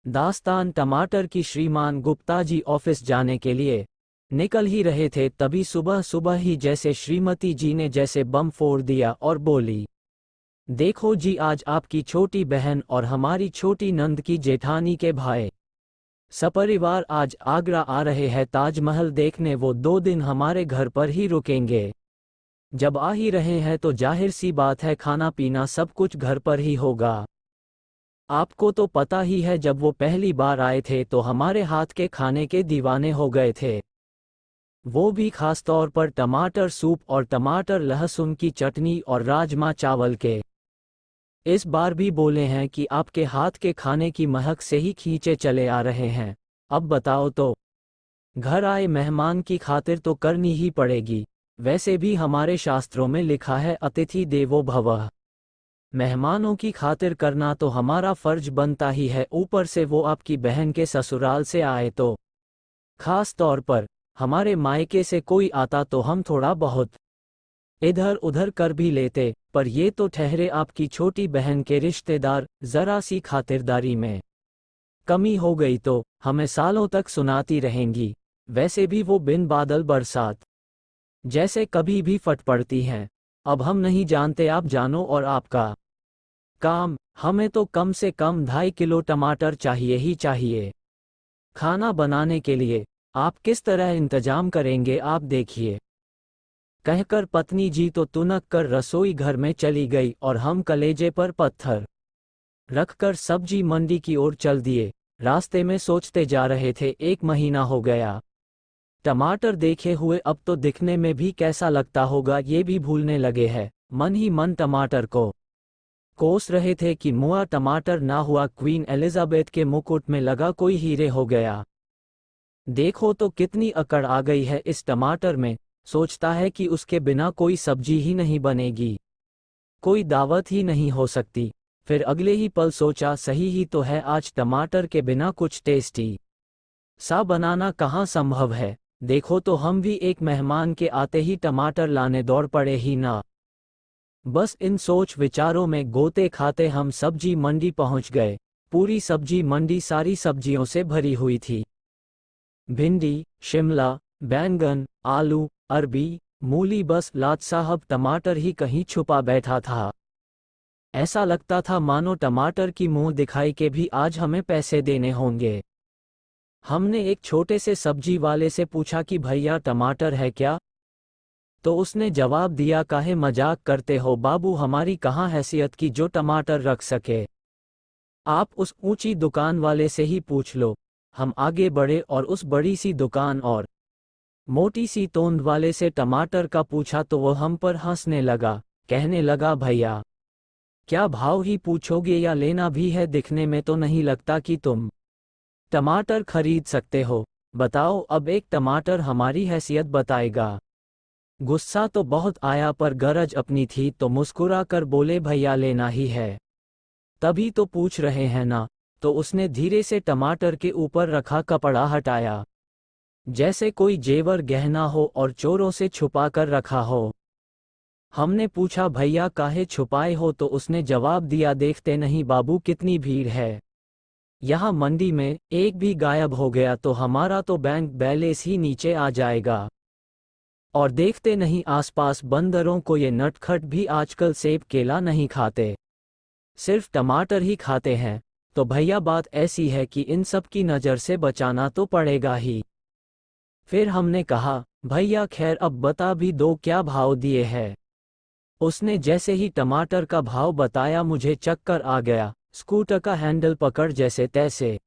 दास्तान टमाटर की। श्रीमान गुप्ता जी ऑफिस जाने के लिए निकल ही रहे थे, तभी सुबह सुबह ही जैसे श्रीमती जी ने जैसे बम फोड़ दिया और बोली, देखो जी, आज आपकी छोटी बहन और हमारी छोटी नंद की जेठानी के भाई सपरिवार आज आगरा आ रहे हैं ताजमहल देखने। वो 2 दिन हमारे घर पर ही रुकेंगे। जब आ ही रहे हैं तो जाहिर सी बात है खाना पीना सब कुछ घर पर ही होगा। आपको तो पता ही है, जब वो पहली बार आए थे तो हमारे हाथ के खाने के दीवाने हो गए थे। वो भी खास तौर पर टमाटर सूप और टमाटर लहसुन की चटनी और राजमा चावल के। इस बार भी बोले हैं कि आपके हाथ के खाने की महक से ही खींचे चले आ रहे हैं। अब बताओ तो, घर आए मेहमान की खातिर तो करनी ही पड़ेगी। वैसे भी हमारे शास्त्रों में लिखा है अतिथि देवो भवः। मेहमानों की खातिर करना तो हमारा फर्ज बनता ही है, ऊपर से वो आपकी बहन के ससुराल से आए तो। खास तौर पर हमारे मायके से कोई आता तो हम थोड़ा बहुत इधर उधर कर भी लेते, पर ये तो ठहरे आपकी छोटी बहन के रिश्तेदार, जरा सी खातिरदारी में कमी हो गई तो हमें सालों तक सुनाती रहेंगी। वैसे भी वो बिन बादल बरसात जैसे कभी भी फट पड़ती हैं। अब हम नहीं जानते, आप जानो और आपका काम। हमें तो कम से कम 2.5 किलो टमाटर चाहिए ही चाहिए। खाना बनाने के लिए आप किस तरह इंतजाम करेंगे आप देखिए। कहकर पत्नी जी तो तुनक कर रसोई घर में चली गई और हम कलेजे पर पत्थर रखकर सब्जी मंडी की ओर चल दिए। रास्ते में सोचते जा रहे थे, 1 महीना हो गया टमाटर देखे हुए, अब तो दिखने में भी कैसा लगता होगा ये भी भूलने लगे हैं। मन ही मन टमाटर को कोस रहे थे कि मुआ टमाटर ना हुआ क्वीन एलिजाबेथ के मुकुट में लगा कोई हीरे हो गया। देखो तो कितनी अकड़ आ गई है इस टमाटर में। सोचता है कि उसके बिना कोई सब्जी ही नहीं बनेगी, कोई दावत ही नहीं हो सकती। फिर अगले ही पल सोचा, सही ही तो है, आज टमाटर के बिना कुछ टेस्टी सा बनाना कहाँ संभव है। देखो तो हम भी एक मेहमान के आते ही टमाटर लाने दौड़ पड़े ही ना। बस इन सोच विचारों में गोते खाते हम सब्जी मंडी पहुंच गए। पूरी सब्जी मंडी सारी सब्जियों से भरी हुई थी। भिंडी, शिमला, बैंगन, आलू, अरबी, मूली, बस लाट साहब टमाटर ही कहीं छुपा बैठा था। ऐसा लगता था मानो टमाटर की मुंह दिखाई के भी आज हमें पैसे देने होंगे। हमने एक छोटे से सब्जी वाले से पूछा कि भैया टमाटर है क्या? तो उसने जवाब दिया, काहे मजाक करते हो बाबू, हमारी कहाँ हैसियत की जो टमाटर रख सके। आप उस ऊंची दुकान वाले से ही पूछ लो। हम आगे बढ़े और उस बड़ी सी दुकान और मोटी सी तोंद वाले से टमाटर का पूछा तो वह हम पर हंसने लगा। कहने लगा, भैया क्या भाव ही पूछोगे या लेना भी है? दिखने में तो नहीं लगता कि तुम टमाटर खरीद सकते हो। बताओ, अब एक टमाटर हमारी हैसियत बताएगा। गुस्सा तो बहुत आया पर गरज अपनी थी तो मुस्कुरा कर बोले, भैया लेना ही है तभी तो पूछ रहे हैं ना। तो उसने धीरे से टमाटर के ऊपर रखा कपड़ा हटाया, जैसे कोई जेवर गहना हो और चोरों से छुपा कर रखा हो। हमने पूछा, भैया काहे छुपाए हो? तो उसने जवाब दिया, देखते नहीं बाबू कितनी भीड़ है यहाँ मंडी में, एक भी गायब हो गया तो हमारा तो बैंक बैलेंस ही नीचे आ जाएगा। और देखते नहीं आसपास बंदरों को ये नटखट भी आजकल सेब केला नहीं खाते, सिर्फ टमाटर ही खाते हैं। तो भैया बात ऐसी है कि इन सब की नज़र से बचाना तो पड़ेगा ही। फिर हमने कहा, भैया खैर अब बता भी दो क्या भाव दिए है। उसने जैसे ही टमाटर का भाव बताया मुझे चक्कर आ गया। स्कूटर का हैंडल पकड़ जैसे तैसे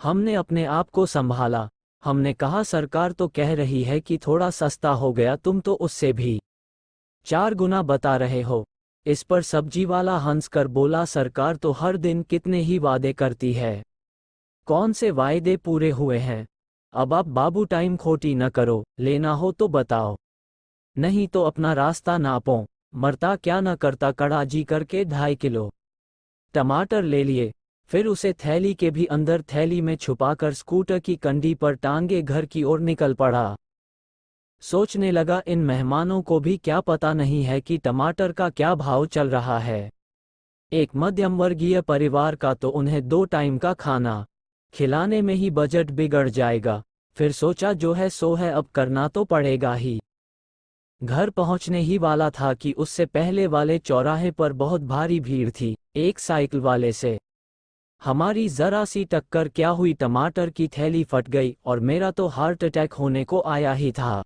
हमने अपने आप को संभाला। हमने कहा, सरकार तो कह रही है कि थोड़ा सस्ता हो गया, तुम तो उससे भी 4 गुना बता रहे हो। इस पर सब्जी वाला हंसकर बोला, सरकार तो हर दिन कितने ही वादे करती है, कौन से वायदे पूरे हुए हैं? अब आप बाबू टाइम खोटी न करो, लेना हो तो बताओ, नहीं तो अपना रास्ता नापो। मरता क्या न करता, कड़ाजी करके 2.5 किलो टमाटर ले लिए। फिर उसे थैली के भी अंदर थैली में छुपाकर स्कूटर की कंडी पर टांगे घर की ओर निकल पड़ा। सोचने लगा, इन मेहमानों को भी क्या पता नहीं है कि टमाटर का क्या भाव चल रहा है। एक मध्यम वर्गीय परिवार का तो उन्हें 2 टाइम का खाना खिलाने में ही बजट बिगड़ जाएगा। फिर सोचा जो है सो है, अब करना तो पड़ेगा ही। घर पहुंचने ही वाला था कि उससे पहले वाले चौराहे पर बहुत भारी भीड़ थी। एक साइकिल वाले से हमारी जरा सी टक्कर क्या हुई, टमाटर की थैली फट गई और मेरा तो हार्ट अटैक होने को आया ही था।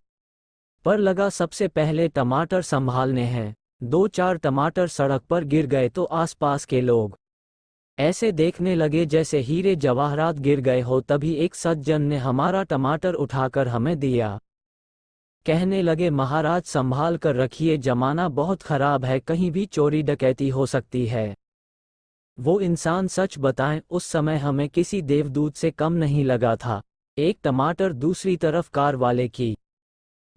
पर लगा सबसे पहले टमाटर संभालने हैं। 2-4 टमाटर सड़क पर गिर गए तो आसपास के लोग ऐसे देखने लगे जैसे हीरे जवाहरात गिर गए हो। तभी एक सज्जन ने हमारा टमाटर उठाकर हमें दिया। कहने लगे महाराज संभाल कर रखिए, जमाना बहुत खराब है, कहीं भी चोरी डकैती हो सकती है। वो इंसान सच बताएं, उस समय हमें किसी देवदूत से कम नहीं लगा था। एक टमाटर दूसरी तरफ कार वाले की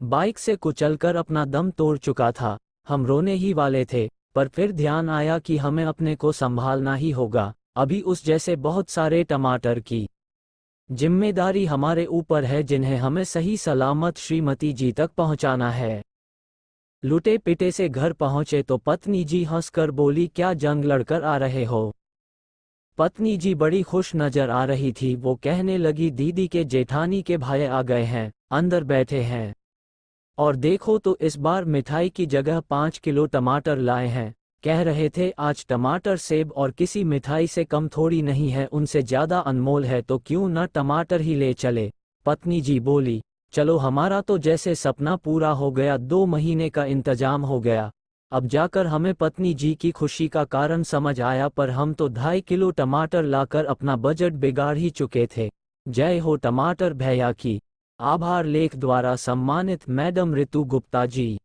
बाइक से कुचलकर अपना दम तोड़ चुका था। हम रोने ही वाले थे, पर फिर ध्यान आया कि हमें अपने को संभालना ही होगा। अभी उस जैसे बहुत सारे टमाटर की जिम्मेदारी हमारे ऊपर है, जिन्हें हमें सही सलामत श्रीमती जी तक पहुंचाना है। लुटे पिटे से घर पहुंचे तो पत्नी जी हंसकर बोली, क्या जंग लड़कर आ रहे हो? पत्नी जी बड़ी खुश नजर आ रही थी। वो कहने लगी, दीदी के जेठानी के भाई आ गए हैं, अंदर बैठे हैं। और देखो तो इस बार मिठाई की जगह 5 किलो टमाटर लाए हैं। कह रहे थे आज टमाटर सेब और किसी मिठाई से कम थोड़ी नहीं है, उनसे ज्यादा अनमोल है, तो क्यों न टमाटर ही ले चले। पत्नी जी बोली, चलो हमारा तो जैसे सपना पूरा हो गया, 2 महीने का इंतजाम हो गया। अब जाकर हमें पत्नी जी की खुशी का कारण समझ आया, पर हम तो 2.5 किलो टमाटर लाकर अपना बजट बिगाड़ ही चुके थे। जय हो टमाटर भैया की। आभार लेख द्वारा सम्मानित मैडम ऋतु गुप्ता जी।